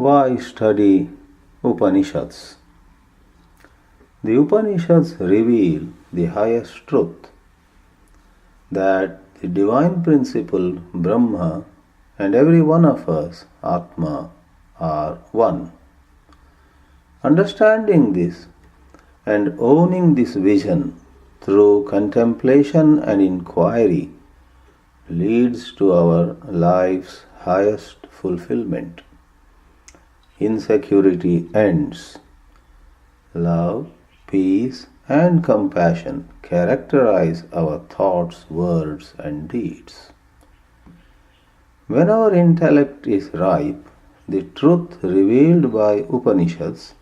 Why study Upanishads? The Upanishads reveal the highest truth, that the divine principle Brahma and every one of us, Atma, are one. Understanding this and owning this vision through contemplation and inquiry leads to our life's highest fulfillment. Insecurity ends. Love, peace, and compassion characterize our thoughts, words, and deeds. When our intellect is ripe, the truth revealed by Upanishads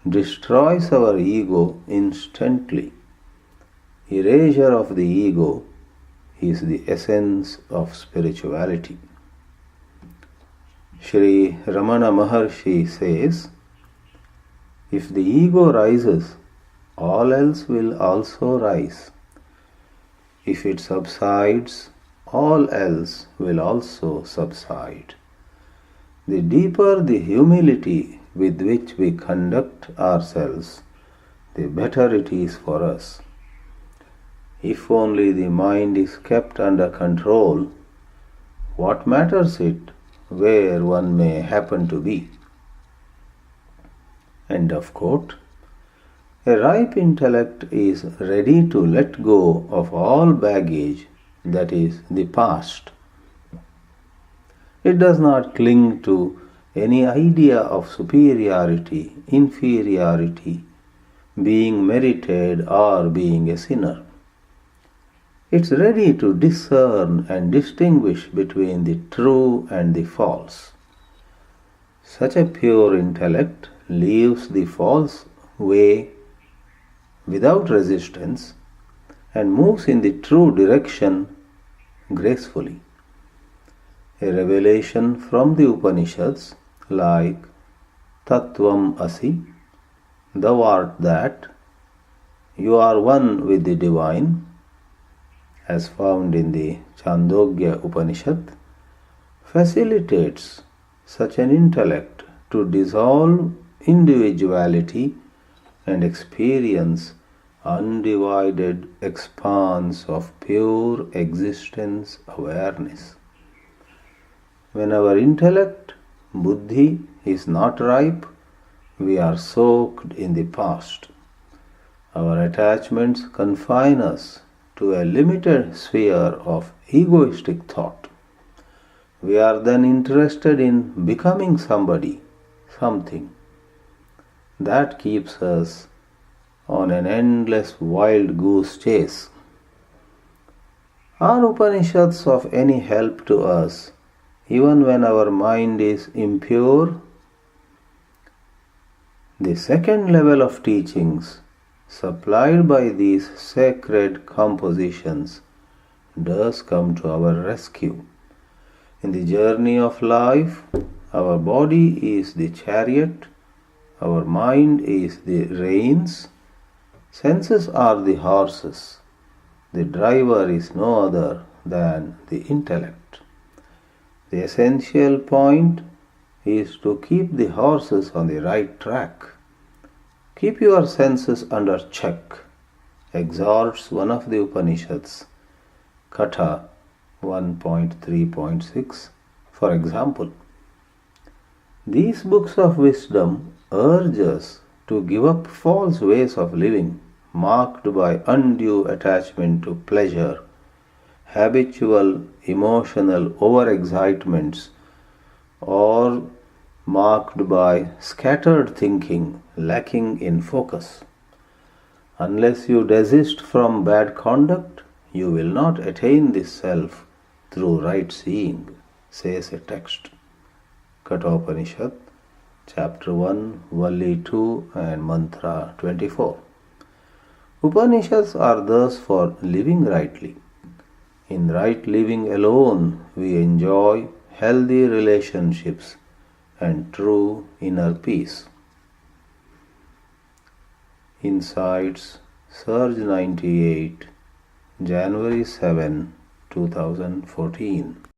destroys our ego instantly. Erasure of the ego is the essence of spirituality. Sri Ramana Maharshi says, if the ego rises, all else will also rise. If it subsides, all else will also subside. The deeper the humility with which we conduct ourselves, the better it is for us. If only the mind is kept under control, what matters it where one may happen to be? End of quote. A ripe intellect is ready to let go of all baggage that is the past. It does not cling to any idea of superiority, inferiority, being merited or being a sinner. It's ready to discern and distinguish between the true and the false. Such a pure intellect leaves the false way without resistance and moves in the true direction gracefully. A revelation from the Upanishads like Tattvam Asi, thou art that, you are one with the divine, as found in the Chandogya Upanishad, facilitates such an intellect to dissolve individuality and experience undivided expanse of pure existence awareness. When our intellect, buddhi, is not ripe, we are soaked in the past. Our attachments confine us to a limited sphere of egoistic thought. We are then interested in becoming somebody, something. That keeps us on an endless wild goose chase. Are Upanishads of any help to us even when our mind is impure? The second level of teachings supplied by these sacred compositions does come to our rescue. In the journey of life, our body is the chariot, our mind is the reins, senses are the horses. The driver is no other than the intellect. The essential point is to keep the horses on the right track. Keep your senses under check, exhorts one of the Upanishads, Katha 1.3.6, for example. These books of wisdom urge us to give up false ways of living, marked by undue attachment to pleasure, habitual emotional overexcitements, or marked by scattered thinking lacking in focus. Unless you desist from bad conduct, you will not attain this self through right seeing, says a text. Kathopanishad, chapter 1, Valli 2 and mantra 24. Upanishads are thus for living rightly. In right living alone we enjoy healthy relationships and true inner peace. Insights, Surge 98, January 7, 2014.